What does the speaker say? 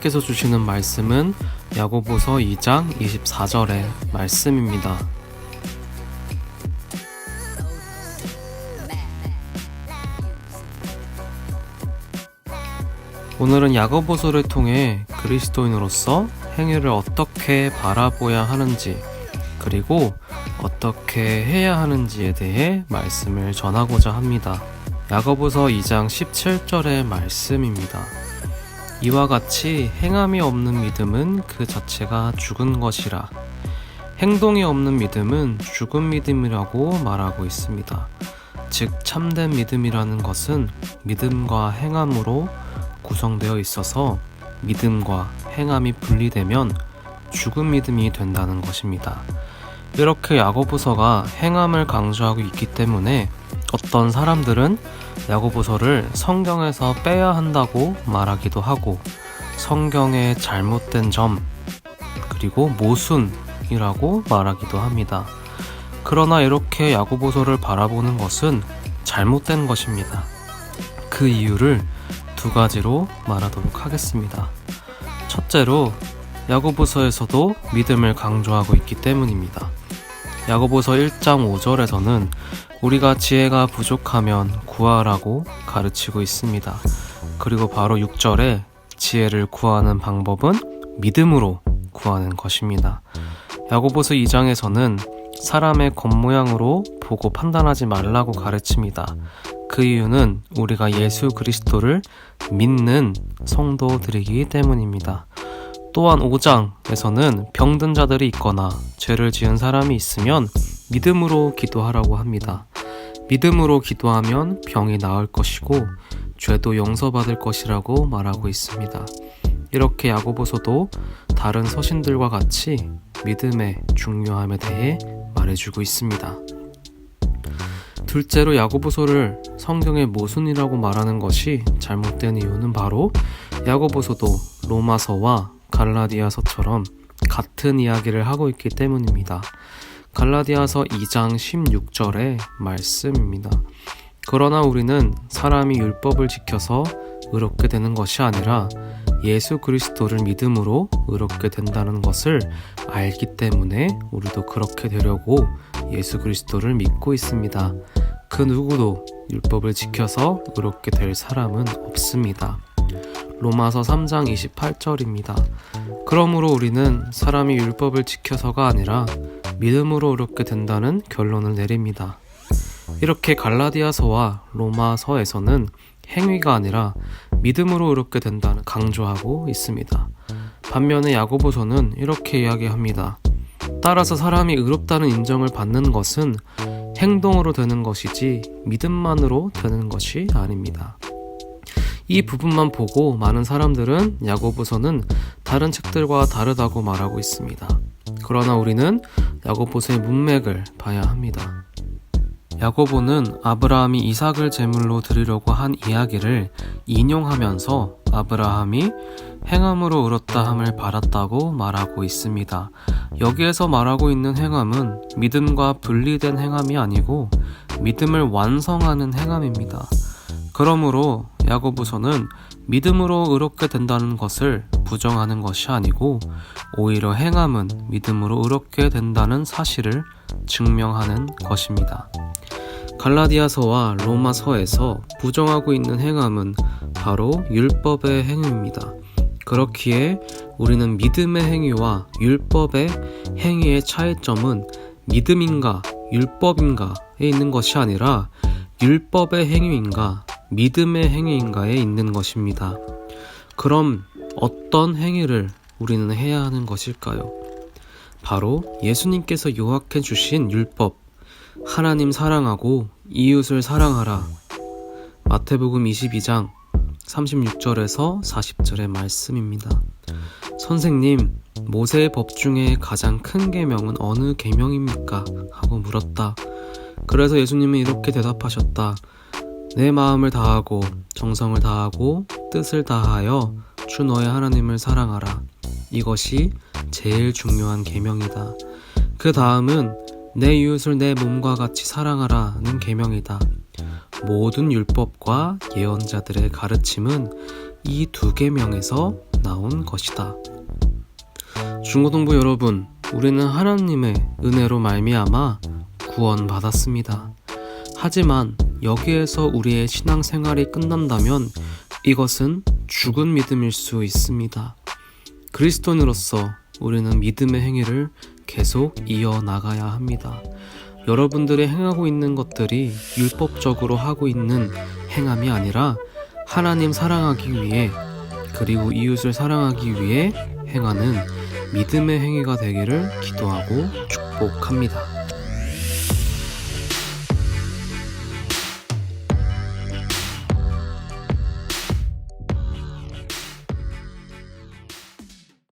하나님께서 주시는 말씀은 야고보서 2장 24절의 말씀입니다. 오늘은 야고보서를 통해 그리스도인으로서 행위를 어떻게 바라보아야 하는지, 그리고 어떻게 해야 하는지에 대해 말씀을 전하고자 합니다. 야고보서 2장 17절의 말씀입니다. 이와 같이 행함이 없는 믿음은 그 자체가 죽은 것이라. 행동이 없는 믿음은 죽은 믿음이라고 말하고 있습니다. 즉 참된 믿음이라는 것은 믿음과 행함으로 구성되어 있어서 믿음과 행함이 분리되면 죽은 믿음이 된다는 것입니다. 이렇게 야고보서가 행함을 강조하고 있기 때문에 어떤 사람들은 야고보서를 성경에서 빼야 한다고 말하기도 하고, 성경의 잘못된 점, 그리고 모순이라고 말하기도 합니다. 그러나 이렇게 야고보서를 바라보는 것은 잘못된 것입니다. 그 이유를 두 가지로 말하도록 하겠습니다. 첫째로, 야고보서에서도 믿음을 강조하고 있기 때문입니다. 야고보서 1장 5절에서는 우리가 지혜가 부족하면 구하라고 가르치고 있습니다. 그리고 바로 6절에 지혜를 구하는 방법은 믿음으로 구하는 것입니다. 야고보서 2장에서는 사람의 겉모양으로 보고 판단하지 말라고 가르칩니다. 그 이유는 우리가 예수 그리스도를 믿는 성도들이기 때문입니다. 또한 5장에서는 병든 자들이 있거나 죄를 지은 사람이 있으면 믿음으로 기도하라고 합니다. 믿음으로 기도하면 병이 나을 것이고 죄도 용서받을 것이라고 말하고 있습니다. 이렇게 야고보서도 다른 서신들과 같이 믿음의 중요함에 대해 말해주고 있습니다. 둘째로, 야고보서를 성경의 모순이라고 말하는 것이 잘못된 이유는 바로 야고보서도 로마서와 갈라디아서처럼 같은 이야기를 하고 있기 때문입니다. 갈라디아서 2장 16절의 말씀입니다. 그러나 우리는 사람이 율법을 지켜서 의롭게 되는 것이 아니라 예수 그리스도를 믿음으로 의롭게 된다는 것을 알기 때문에 우리도 그렇게 되려고 예수 그리스도를 믿고 있습니다. 그 누구도 율법을 지켜서 의롭게 될 사람은 없습니다. 로마서 3장 28절입니다. 그러므로 우리는 사람이 율법을 지켜서가 아니라 믿음으로 의롭게 된다는 결론을 내립니다. 이렇게 갈라디아서와 로마서에서는 행위가 아니라 믿음으로 의롭게 된다는 강조하고 있습니다. 반면에 야고보서는 이렇게 이야기합니다. 따라서 사람이 의롭다는 인정을 받는 것은 행동으로 되는 것이지 믿음만으로 되는 것이 아닙니다. 이 부분만 보고 많은 사람들은 야고보서는 다른 책들과 다르다고 말하고 있습니다. 그러나 우리는 야고보서의 문맥을 봐야 합니다. 야고보는 아브라함이 이삭을 제물로 드리려고 한 이야기를 인용하면서 아브라함이 행함으로 의롭다 함을 받았다고 말하고 있습니다. 여기에서 말하고 있는 행함은 믿음과 분리된 행함이 아니고 믿음을 완성하는 행함입니다. 그러므로 야고보서는 믿음으로 의롭게 된다는 것을 부정하는 것이 아니고 오히려 행함은 믿음으로 의롭게 된다는 사실을 증명하는 것입니다. 갈라디아서와 로마서에서 부정하고 있는 행함은 바로 율법의 행위입니다. 그렇기에 우리는 믿음의 행위와 율법의 행위의 차이점은 믿음인가 율법인가에 있는 것이 아니라 율법의 행위인가 믿음의 행위인가에 있는 것입니다. 그럼 어떤 행위를 우리는 해야 하는 것일까요? 바로 예수님께서 요약해 주신 율법, 하나님 사랑하고 이웃을 사랑하라. 마태복음 22장 36절에서 40절의 말씀입니다. 선생님, 모세의 법 중에 가장 큰 계명은 어느 계명입니까? 하고 물었다. 그래서 예수님은 이렇게 대답하셨다. 내 마음을 다하고 정성을 다하고 뜻을 다하여 주 너의 하나님을 사랑하라. 이것이 제일 중요한 계명이다. 그 다음은 내 이웃을 내 몸과 같이 사랑하라는 계명이다. 모든 율법과 예언자들의 가르침은 이 두 계명에서 나온 것이다. 중고등부 여러분, 우리는 하나님의 은혜로 말미암아 구원받았습니다. 하지만 여기에서 우리의 신앙생활이 끝난다면 이것은 죽은 믿음일 수 있습니다. 그리스도인으로서 우리는 믿음의 행위를 계속 이어나가야 합니다. 여러분들이 행하고 있는 것들이 율법적으로 하고 있는 행함이 아니라 하나님 사랑하기 위해 그리고 이웃을 사랑하기 위해 행하는 믿음의 행위가 되기를 기도하고 축복합니다.